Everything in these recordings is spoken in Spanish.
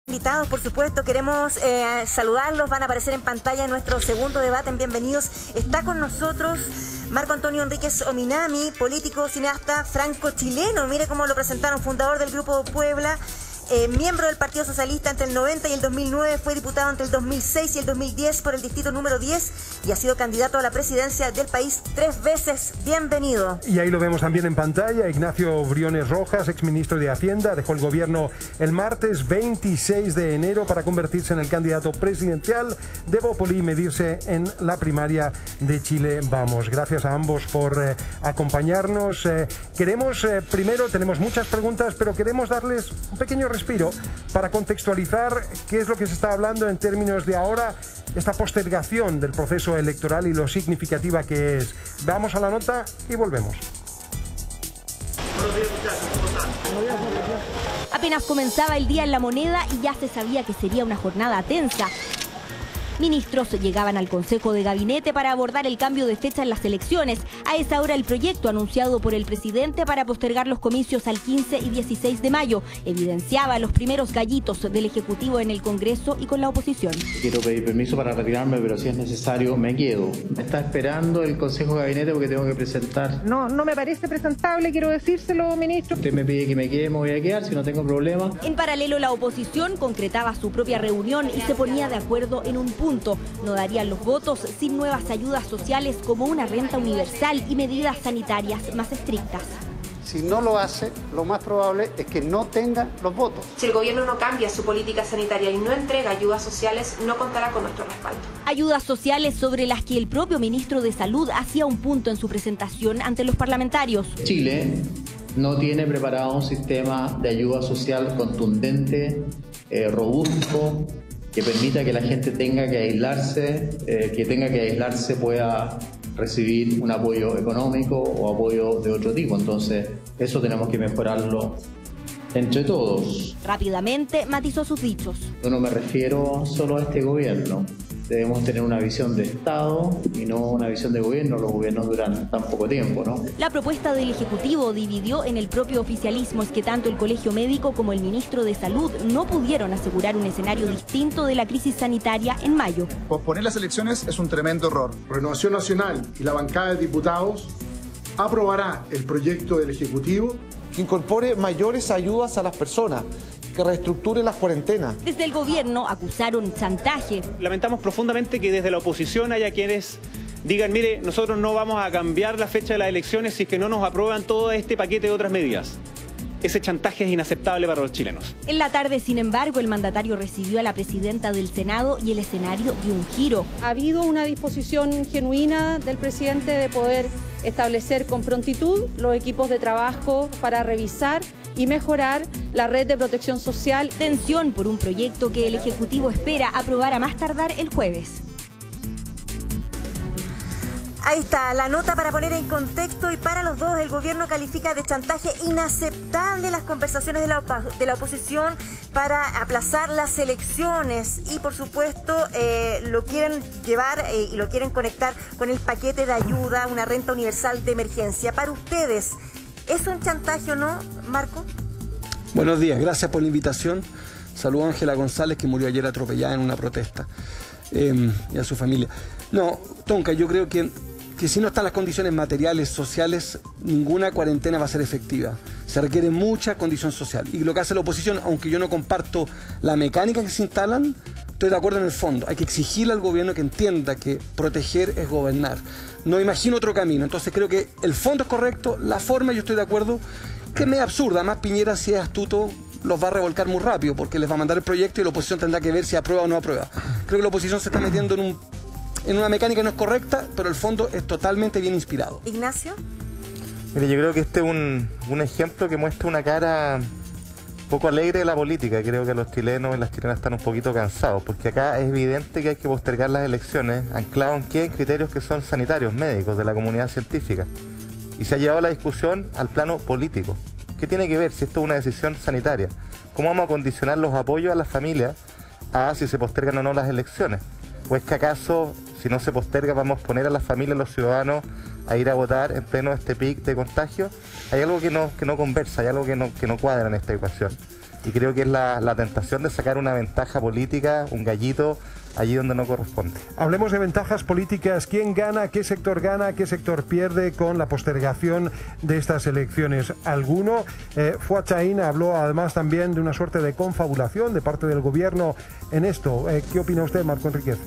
Invitados, por supuesto, queremos saludarlos, van a aparecer en pantalla en nuestro segundo debate en Bienvenidos. Está con nosotros Marco Antonio Enríquez Ominami, político, cineasta franco-chileno, mire cómo lo presentaron, fundador del Grupo Puebla, miembro del Partido Socialista entre el 90 y el 2009, fue diputado entre el 2006 y el 2010 por el distrito número 10 y ha sido candidato a la presidencia del país 3 veces. Bienvenido. Y ahí lo vemos también en pantalla, Ignacio Briones Rojas, exministro de Hacienda, dejó el gobierno el martes 26 de enero para convertirse en el candidato presidencial de Bópoli y medirse en la primaria de Chile Vamos. Gracias a ambos por acompañarnos. Queremos, primero, tenemos muchas preguntas, pero queremos darles un pequeño respiro para contextualizar qué es lo que se está hablando en términos de ahora esta postergación del proceso electoral y lo significativa que es. Vamos a la nota y volvemos. Apenas comenzaba el día en La Moneda y ya se sabía que sería una jornada tensa. Ministros llegaban al Consejo de Gabinete para abordar el cambio de fecha en las elecciones. A esa hora el proyecto anunciado por el presidente para postergar los comicios al 15 y 16 de mayo evidenciaba los primeros gallitos del Ejecutivo en el Congreso y con la oposición. Quiero pedir permiso para retirarme, pero si es necesario me quedo. Me está esperando el Consejo de Gabinete porque tengo que presentar. No me parece presentable, quiero decírselo, ministro. Usted me pide que me quede, me voy a quedar si no tengo problema. En paralelo, la oposición concretaba su propia reunión y se ponía de acuerdo en un punto. No darían los votos sin nuevas ayudas sociales como una renta universal y medidas sanitarias más estrictas. Si no lo hace, lo más probable es que no tenga los votos. Si el gobierno no cambia su política sanitaria y no entrega ayudas sociales, no contará con nuestro respaldo. Ayudas sociales sobre las que el propio ministro de Salud hacía un punto en su presentación ante los parlamentarios. Chile no tiene preparado un sistema de ayuda social contundente, robusto, que permita que la gente tenga que aislarse, pueda recibir un apoyo económico o apoyo de otro tipo. Entonces, eso tenemos que mejorarlo entre todos. Rápidamente matizó sus dichos. Yo no me refiero solo a este gobierno. Debemos tener una visión de Estado y no una visión de gobierno. Los gobiernos duran tan poco tiempo, ¿no? La propuesta del Ejecutivo dividió en el propio oficialismo. Es que tanto el Colegio Médico como el ministro de Salud no pudieron asegurar un escenario distinto de la crisis sanitaria en mayo. Posponer las elecciones es un tremendo error. Renovación Nacional y la bancada de diputados aprobará el proyecto del Ejecutivo que incorpore mayores ayudas a las personas, que reestructure las cuarentenas. Desde el gobierno acusaron chantaje. Lamentamos profundamente que desde la oposición haya quienes digan, mire, nosotros no vamos a cambiar la fecha de las elecciones si es que no nos aprueban todo este paquete de otras medidas. Ese chantaje es inaceptable para los chilenos. En la tarde, sin embargo, el mandatario recibió a la presidenta del Senado y el escenario dio un giro. Ha habido una disposición genuina del presidente de poder establecer con prontitud los equipos de trabajo para revisar y mejorar la red de protección social. Tensión por un proyecto que el Ejecutivo espera aprobar a más tardar el jueves. Ahí está, la nota para poner en contexto y para los dos, el gobierno califica de chantaje inaceptable las conversaciones de la oposición para aplazar las elecciones y por supuesto lo quieren llevar y lo quieren conectar con el paquete de ayuda, una renta universal de emergencia. Para ustedes, ¿es un chantaje o no, Marco? Buenos días, gracias por la invitación. Saludo a Ángela González, que murió ayer atropellada en una protesta, y a su familia. No, Tonka, yo creo que si no están las condiciones materiales, sociales, ninguna cuarentena va a ser efectiva. Se requiere mucha condición social. Y lo que hace la oposición, aunque yo no comparto la mecánica que se instalan, estoy de acuerdo en el fondo. Hay que exigirle al gobierno que entienda que proteger es gobernar. No imagino otro camino. Entonces creo que el fondo es correcto, la forma yo estoy de acuerdo, que es medio absurda. Además, Piñera, si es astuto, los va a revolcar muy rápido, porque les va a mandar el proyecto y la oposición tendrá que ver si aprueba o no aprueba. Creo que la oposición se está metiendo en una mecánica que no es correcta, pero el fondo es totalmente bien inspirado. Ignacio. Mire, yo creo que este es un ejemplo que muestra una cara poco alegre de la política. Creo que los chilenos y las chilenas están un poquito cansados, porque acá es evidente que hay que postergar las elecciones, anclado en qué criterios que son sanitarios, médicos, de la comunidad científica. Y se ha llevado la discusión al plano político. ¿Qué tiene que ver si esto es una decisión sanitaria? ¿Cómo vamos a condicionar los apoyos a las familias a si se postergan o no las elecciones? ¿O es que acaso, si no se posterga, vamos a poner a las familias, a los ciudadanos, a ir a votar en pleno este pic de contagio? Hay algo que no conversa, hay algo que no cuadra en esta ecuación. y creo que es la tentación de sacar una ventaja política, un gallito, allí donde no corresponde. Hablemos de ventajas políticas. ¿Quién gana? ¿Qué sector gana? ¿Qué sector pierde con la postergación de estas elecciones? ¿Alguno? Fuad Chahín habló además también de una suerte de confabulación de parte del gobierno en esto. ¿Qué opina usted, Marco Enríquez?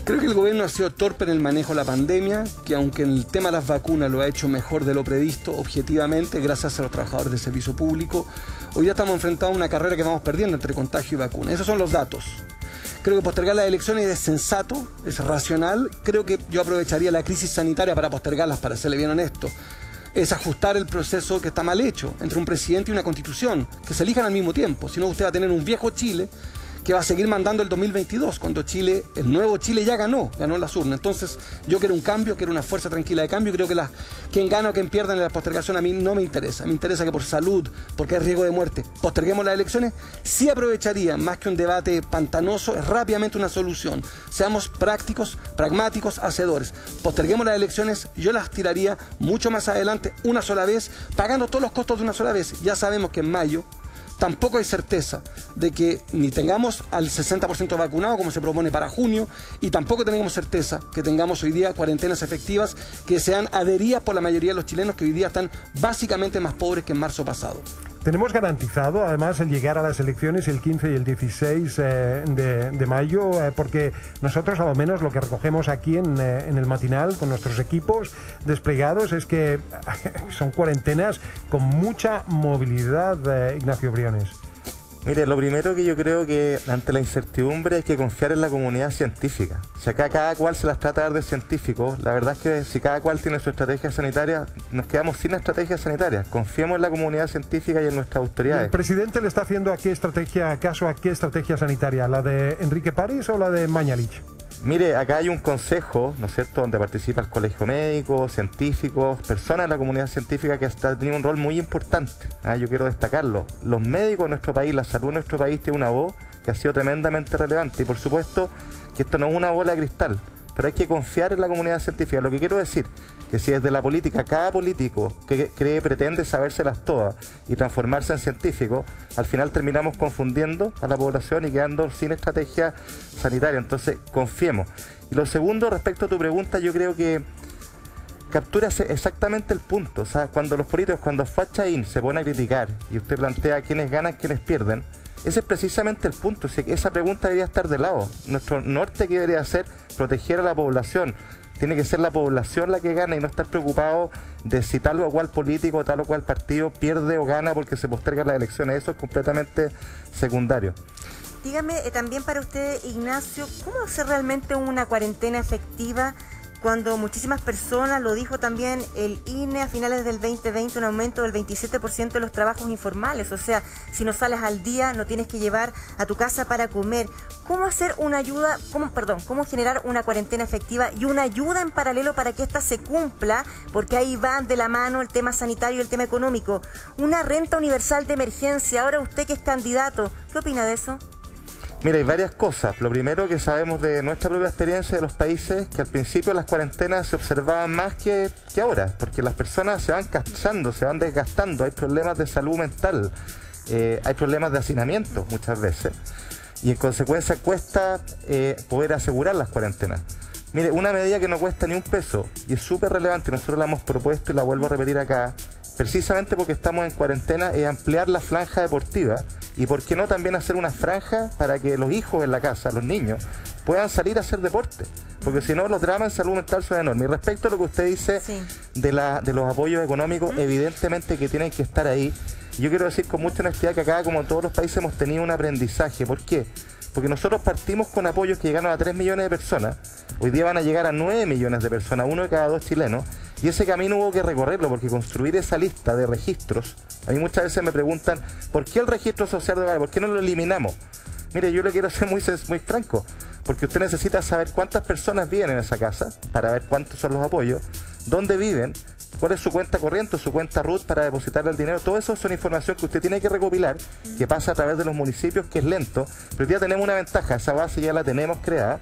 Creo que el gobierno ha sido torpe en el manejo de la pandemia, que aunque en el tema de las vacunas lo ha hecho mejor de lo previsto, objetivamente, gracias a los trabajadores del servicio público, hoy ya estamos enfrentados a una carrera que vamos perdiendo entre contagio y vacuna. Esos son los datos. Creo que postergar las elecciones es sensato, es racional. Creo que yo aprovecharía la crisis sanitaria para postergarlas, para serle bien honesto. Es ajustar el proceso que está mal hecho entre un presidente y una constitución, que se elijan al mismo tiempo. Si no, usted va a tener un viejo Chile que va a seguir mandando el 2022, cuando Chile, el nuevo Chile ya ganó las urnas. Entonces, yo quiero un cambio, quiero una fuerza tranquila de cambio. Creo que quien gana o quien pierda en la postergación a mí no me interesa. Me interesa que por salud, porque hay riesgo de muerte, posterguemos las elecciones. Sí aprovecharía, más que un debate pantanoso, es rápidamente una solución. Seamos prácticos, pragmáticos, hacedores. Posterguemos las elecciones, yo las tiraría mucho más adelante, una sola vez, pagando todos los costos de una sola vez. Ya sabemos que en mayo tampoco hay certeza de que ni tengamos al 60% vacunado como se propone para junio, y tampoco tenemos certeza que tengamos hoy día cuarentenas efectivas que sean adheridas por la mayoría de los chilenos, que hoy día están básicamente más pobres que en marzo pasado. Tenemos garantizado además el llegar a las elecciones el 15 y el 16 de mayo, porque nosotros a lo menos lo que recogemos aquí en el matinal con nuestros equipos desplegados es que son cuarentenas con mucha movilidad, Ignacio Briones. Mire, lo primero que yo creo que ante la incertidumbre hay que confiar en la comunidad científica. Si acá cada cual se las trata de dar de científicos, la verdad es que si cada cual tiene su estrategia sanitaria, nos quedamos sin estrategia sanitaria. Confiemos en la comunidad científica y en nuestras autoridades. ¿El presidente le está haciendo caso a qué estrategia sanitaria? ¿La de Enrique París o la de Mañalich? Mire, acá hay un consejo, ¿no es cierto?, donde participa el colegio médico, científicos, personas de la comunidad científica que está teniendo un rol muy importante. Yo quiero destacarlo. Los médicos de nuestro país, la salud de nuestro país tiene una voz que ha sido tremendamente relevante. Y por supuesto que esto no es una bola de cristal, pero hay que confiar en la comunidad científica. Lo que quiero decir que si desde la política cada político que pretende sabérselas todas y transformarse en científico, al final terminamos confundiendo a la población y quedando sin estrategia sanitaria. Entonces, confiemos. Y lo segundo, respecto a tu pregunta, yo creo que capturas exactamente el punto. O sea, cuando los políticos, cuando Fuad Chahín se pone a criticar y usted plantea quiénes ganan, quiénes pierden, ese es precisamente el punto. O sea, esa pregunta debería estar de lado. Nuestro norte que debería ser proteger a la población. Tiene que ser la población la que gana y no estar preocupado de si tal o cual político, tal o cual partido pierde o gana porque se postergan las elecciones. Eso es completamente secundario. Dígame también para usted, Ignacio, ¿cómo hacer realmente una cuarentena efectiva cuando muchísimas personas, lo dijo también el INE a finales del 2020, un aumento del 27% de los trabajos informales? O sea, si no sales al día, no tienes que llevar a tu casa para comer. ¿Cómo hacer una ayuda, cómo generar una cuarentena efectiva y una ayuda en paralelo para que esta se cumpla? Porque ahí van de la mano el tema sanitario y el tema económico. Una renta universal de emergencia. Ahora usted que es candidato, ¿qué opina de eso? Mira, hay varias cosas. Lo primero que sabemos de nuestra propia experiencia de los países, que al principio las cuarentenas se observaban más que ahora, porque las personas se van cansando, se van desgastando, hay problemas de salud mental, hay problemas de hacinamiento muchas veces, y en consecuencia cuesta poder asegurar las cuarentenas. Mire, una medida que no cuesta ni un peso, y es súper relevante, nosotros la hemos propuesto y la vuelvo a repetir acá, precisamente porque estamos en cuarentena, es ampliar la franja deportiva. Y por qué no también hacer una franja para que los hijos en la casa, los niños, puedan salir a hacer deporte. Porque si no, los dramas en salud mental son enormes. Y respecto a lo que usted dice de los apoyos económicos, evidentemente que tienen que estar ahí. Yo quiero decir con mucha honestidad que acá, como en todos los países, hemos tenido un aprendizaje. ¿Por qué? Porque nosotros partimos con apoyos que llegaron a 3 millones de personas. Hoy día van a llegar a 9 millones de personas, 1 de cada 2 chilenos. Y ese camino hubo que recorrerlo, porque construir esa lista de registros, a mí muchas veces me preguntan, ¿por qué el registro social de hogar? ¿Por qué no lo eliminamos? Mire, yo le quiero ser muy franco, porque usted necesita saber cuántas personas viven en esa casa, para ver cuántos son los apoyos, dónde viven, cuál es su cuenta corriente, su cuenta RUT para depositarle el dinero. Todo eso son información que usted tiene que recopilar, que pasa a través de los municipios, que es lento, pero hoy día tenemos una ventaja, esa base ya la tenemos creada,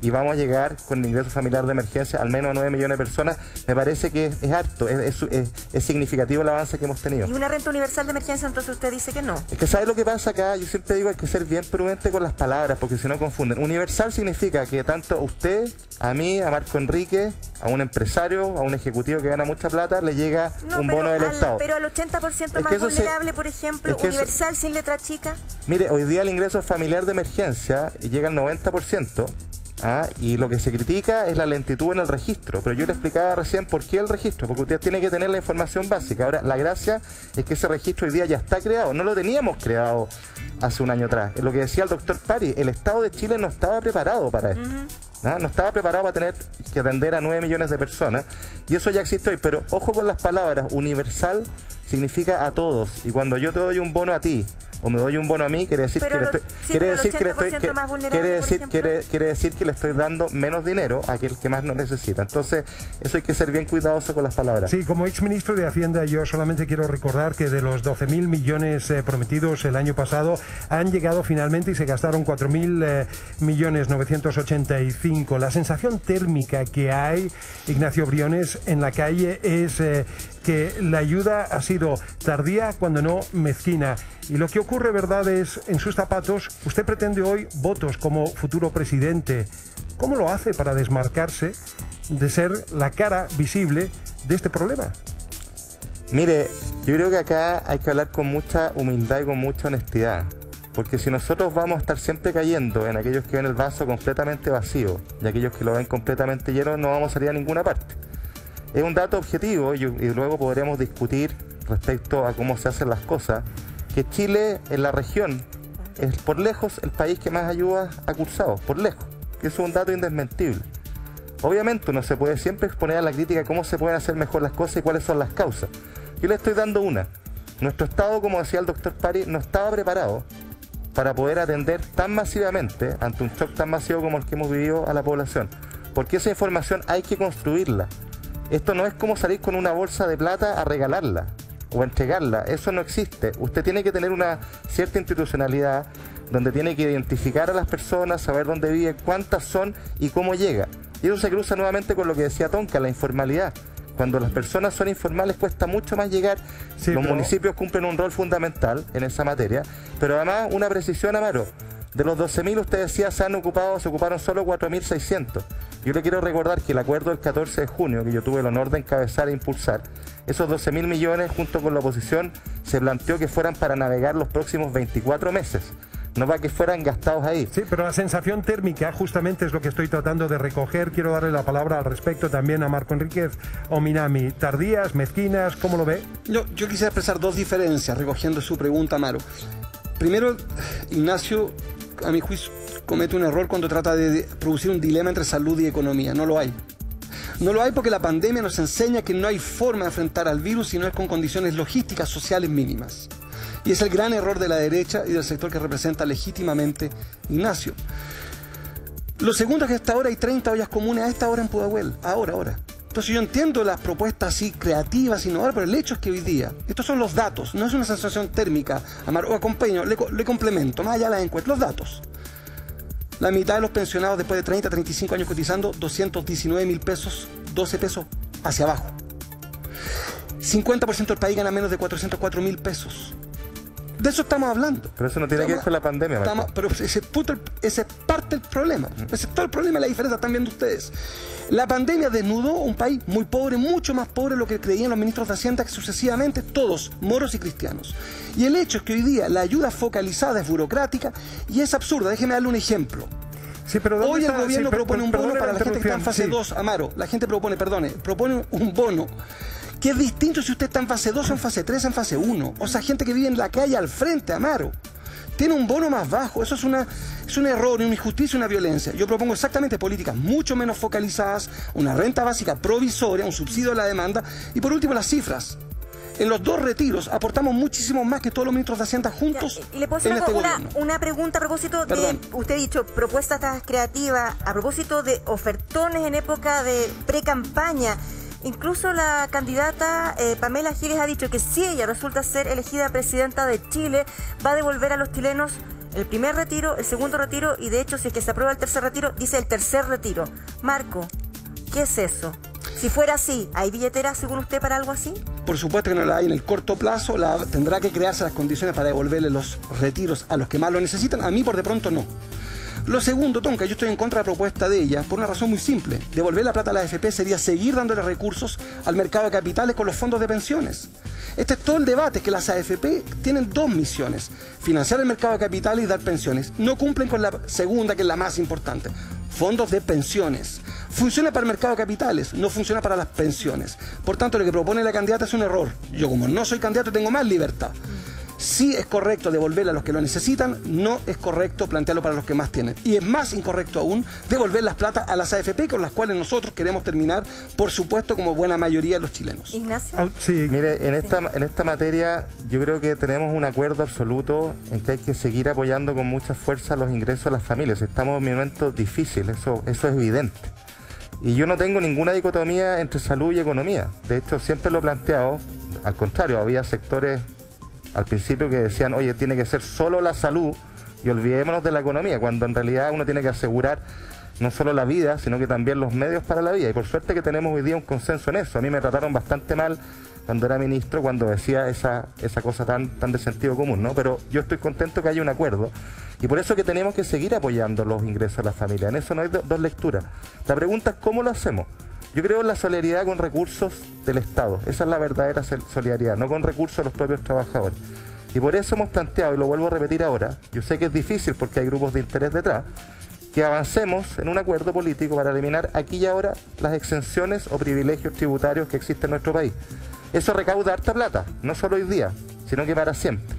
y vamos a llegar con el ingreso familiar de emergencia al menos a 9 millones de personas. Me parece que es harto, es significativo el avance que hemos tenido. ¿Y una renta universal de emergencia entonces usted dice que no? Es que ¿sabe lo que pasa acá? Yo siempre digo hay que ser bien prudente con las palabras porque si no confunden. Universal significa que tanto a usted, a mí, a Marco Enrique, a un empresario, a un ejecutivo que gana mucha plata, le llega un bono del Estado. Pero al 80% más vulnerable, por ejemplo, universal sin letra chica. Mire, hoy día el ingreso familiar de emergencia llega al 90%. Y lo que se critica es la lentitud en el registro, pero yo le explicaba recién por qué el registro, porque usted tiene que tener la información básica. Ahora, la gracia es que ese registro hoy día ya está creado, no lo teníamos creado hace un año atrás. Lo que decía el doctor Pari, el Estado de Chile no estaba preparado para esto. No estaba preparado para tener que atender a 9 millones de personas, y eso ya existe hoy, pero ojo con las palabras. Universal significa a todos, y cuando yo te doy un bono a ti, o me doy un bono a mí, quiere decir que le estoy dando menos dinero a aquel que más no necesita. Entonces, eso hay que ser bien cuidadoso con las palabras. Sí, como exministro de Hacienda, yo solamente quiero recordar que de los 12.000 millones prometidos el año pasado, han llegado finalmente y se gastaron 4.000 millones 985. La sensación térmica que hay, Ignacio Briones, en la calle es que la ayuda ha sido tardía, cuando no mezquina. Y lo que ocurre, verdad, es, en sus zapatos, usted pretende hoy votos como futuro presidente. ¿Cómo lo hace para desmarcarse de ser la cara visible de este problema? Mire, yo creo que acá hay que hablar con mucha humildad y con mucha honestidad. Porque si nosotros vamos a estar siempre cayendo en aquellos que ven el vaso completamente vacío y aquellos que lo ven completamente lleno, no vamos a salir a ninguna parte. Es un dato objetivo y luego podremos discutir respecto a cómo se hacen las cosas, que Chile en la región es por lejos el país que más ayuda ha cursado, por lejos, que eso es un dato indesmentible. Obviamente uno se puede siempre exponer a la crítica de cómo se pueden hacer mejor las cosas y cuáles son las causas. Yo le estoy dando una. Nuestro Estado, como decía el doctor Pari, no estaba preparado para poder atender tan masivamente ante un shock tan masivo como el que hemos vivido a la población, porque esa información hay que construirla. Esto no es como salir con una bolsa de plata a regalarla o a entregarla, eso no existe. Usted tiene que tener una cierta institucionalidad donde tiene que identificar a las personas, saber dónde viven, cuántas son y cómo llega. Y eso se cruza nuevamente con lo que decía Tonka, la informalidad. Cuando las personas son informales cuesta mucho más llegar. Los municipios cumplen un rol fundamental en esa materia, pero además una precisión, Amaro. De los 12.000, usted decía, se ocuparon solo 4.600. Yo le quiero recordar que el acuerdo del 14 de junio, que yo tuve el honor de encabezar e impulsar, esos 12.000 millones, junto con la oposición, se planteó que fueran para navegar los próximos 24 meses. No para que fueran gastados ahí. Sí, pero la sensación térmica justamente es lo que estoy tratando de recoger. Quiero darle la palabra al respecto también a Marco Enríquez Ominami. ¿Tardías, mezquinas? ¿Cómo lo ve? Yo quisiera expresar dos diferencias recogiendo su pregunta, Amaro. Primero, Ignacio, a mi juicio, comete un error cuando trata de producir un dilema entre salud y economía. No lo hay. No lo hay porque la pandemia nos enseña que no hay forma de enfrentar al virus si no es con condiciones logísticas sociales mínimas. Y es el gran error de la derecha y del sector que representa legítimamente Ignacio. Lo segundo es que hasta ahora hay 30 ollas comunes a esta hora en Pudahuel. Ahora. Entonces yo entiendo las propuestas así creativas, innovadoras, pero el hecho es que hoy día, estos son los datos, no es una sensación térmica, Amaro, o acompaño, le complemento, más allá de las encuestas, los datos. La mitad de los pensionados después de 30, 35 años cotizando, 219.000 pesos, 12 pesos hacia abajo. 50% del país gana menos de 404.000 pesos. De eso estamos hablando. Pero eso no tiene que ver con la pandemia. Pero ese es parte del problema. Ese es todo el problema y la diferencia están viendo ustedes. La pandemia desnudó un país muy pobre, mucho más pobre de lo que creían los ministros de Hacienda, que sucesivamente todos, moros y cristianos. Y el hecho es que hoy día la ayuda focalizada es burocrática y es absurda. Déjeme darle un ejemplo. Sí, pero hoy el gobierno propone un bono para la gente que está en fase 2, Amaro. La gente propone un bono que es distinto si usted está en fase 2 o en fase 3 o en fase 1. O sea, gente que vive en la calle al frente, Amaro. Tiene un bono más bajo. Eso es un error, una injusticia, una violencia. Yo propongo exactamente políticas mucho menos focalizadas, una renta básica provisoria, un subsidio a la demanda y por último las cifras. En los dos retiros aportamos muchísimo más que todos los ministros de Hacienda juntos. Y le puedo hacer una pregunta a propósito de, usted ha dicho, propuestas creativas, a propósito de ofertones en época de pre-campaña. Incluso la candidata Pamela Giles ha dicho que si ella resulta ser elegida presidenta de Chile, va a devolver a los chilenos El primer retiro, el segundo retiro y de hecho si es que se aprueba el tercer retiro, dice el tercer retiro. Marco, ¿qué es eso? Si fuera así, ¿hay billetera según usted para algo así? Por supuesto que no la hay en el corto plazo, tendrá que crearse las condiciones para devolverle los retiros a los que más lo necesitan. A mí por de pronto no. Lo segundo, Tonka, yo estoy en contra de la propuesta de ella por una razón muy simple. Devolver la plata a la AFP sería seguir dándole recursos al mercado de capitales con los fondos de pensiones. Este es todo el debate, que las AFP tienen dos misiones: financiar el mercado de capitales y dar pensiones. No cumplen con la segunda, que es la más importante: fondos de pensiones. Funciona para el mercado de capitales, no funciona para las pensiones. Por tanto, lo que propone la candidata es un error. Yo, como no soy candidato, tengo más libertad. Sí es correcto devolverle a los que lo necesitan, no es correcto plantearlo para los que más tienen. Y es más incorrecto aún devolver las plata a las AFP, con las cuales nosotros queremos terminar, por supuesto, como buena mayoría de los chilenos. Ignacio. Sí. Mire, en esta materia yo creo que tenemos un acuerdo absoluto en que hay que seguir apoyando con mucha fuerza los ingresos a las familias. Estamos en momentos difíciles, eso es evidente. Y yo no tengo ninguna dicotomía entre salud y economía. De hecho, siempre lo he planteado. Al contrario, había sectores al principio que decían, oye, tiene que ser solo la salud y olvidémonos de la economía, cuando en realidad uno tiene que asegurar no solo la vida, sino que también los medios para la vida. Y por suerte que tenemos hoy día un consenso en eso. A mí me trataron bastante mal cuando era ministro, cuando decía esa cosa tan de sentido común, ¿no? Pero yo estoy contento que haya un acuerdo. Y por eso que tenemos que seguir apoyando los ingresos a la familia. En eso no hay dos lecturas. La pregunta es cómo lo hacemos. Yo creo en la solidaridad con recursos del Estado. Esa es la verdadera solidaridad, no con recursos de los propios trabajadores. Y por eso hemos planteado, y lo vuelvo a repetir ahora, yo sé que es difícil porque hay grupos de interés detrás, que avancemos en un acuerdo político para eliminar aquí y ahora las exenciones o privilegios tributarios que existen en nuestro país. Eso recauda harta plata, no solo hoy día, sino que para siempre.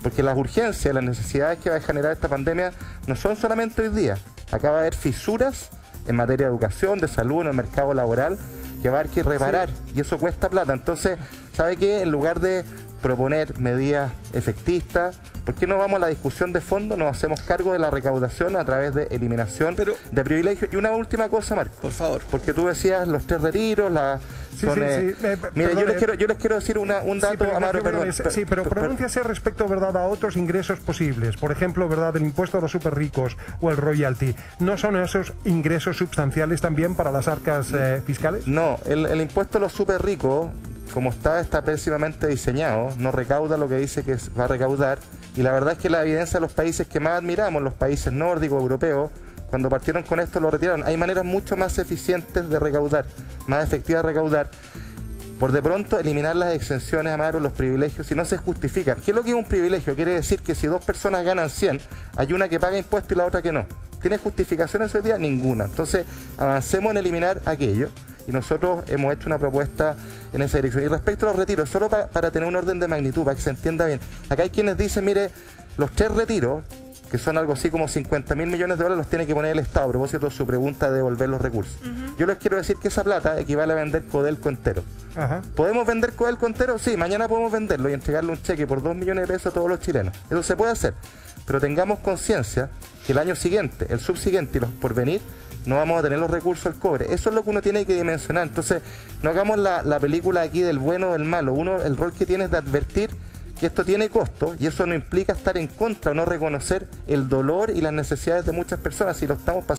Porque las urgencias, las necesidades que va a generar esta pandemia no son solamente hoy día. Acá va a haber fisuras en materia de educación, de salud, en el mercado laboral, que va a haber que reparar, y eso cuesta plata. Entonces, ¿sabe qué? En lugar de proponer medidas efectistas, ¿por qué no vamos a la discusión de fondo? Nos hacemos cargo de la recaudación a través de eliminación de privilegios. Y una última cosa, Marco, por favor, porque tú decías los 3 retiros, mira, yo les quiero decir un dato, Amaro, perdón. Sí, pero pronúnciase respecto, ¿verdad?, a otros ingresos posibles. Por ejemplo, ¿verdad?, el impuesto a los súper ricos o el royalty. ¿No son esos ingresos sustanciales también para las arcas fiscales? No, el impuesto a los súper ricos, como está pésimamente diseñado, no recauda lo que dice que va a recaudar, y la verdad es que la evidencia de los países que más admiramos, los países nórdicos, europeos, cuando partieron con esto lo retiraron. Hay maneras mucho más eficientes de recaudar, más efectivas de recaudar. Por de pronto, eliminar las exenciones, Amaro, los privilegios, si no se justifican. ¿Qué es lo que es un privilegio? Quiere decir que si 2 personas ganan 100, hay una que paga impuestos y la otra que no. ¿Tiene justificación ese día? Ninguna. Entonces, avancemos en eliminar aquello. Y nosotros hemos hecho una propuesta en esa dirección. Y respecto a los retiros, solo para tener un orden de magnitud, para que se entienda bien. Acá hay quienes dicen, mire, los 3 retiros, que son algo así como 50.000 millones de dólares, los tiene que poner el Estado, a propósito de su pregunta de devolver los recursos. Yo les quiero decir que esa plata equivale a vender Codelco entero. ¿Podemos vender Codelco entero? Sí, mañana podemos venderlo y entregarle un cheque por 2 millones de pesos a todos los chilenos. Eso se puede hacer. Pero tengamos conciencia que el año siguiente, el subsiguiente y los por venir, no vamos a tener los recursos al cobre. Eso es lo que uno tiene que dimensionar. Entonces, no hagamos la película aquí del bueno o del malo. Uno, el rol que tiene es de advertir que esto tiene costo, y eso no implica estar en contra o no reconocer el dolor y las necesidades de muchas personas, si lo estamos pasando.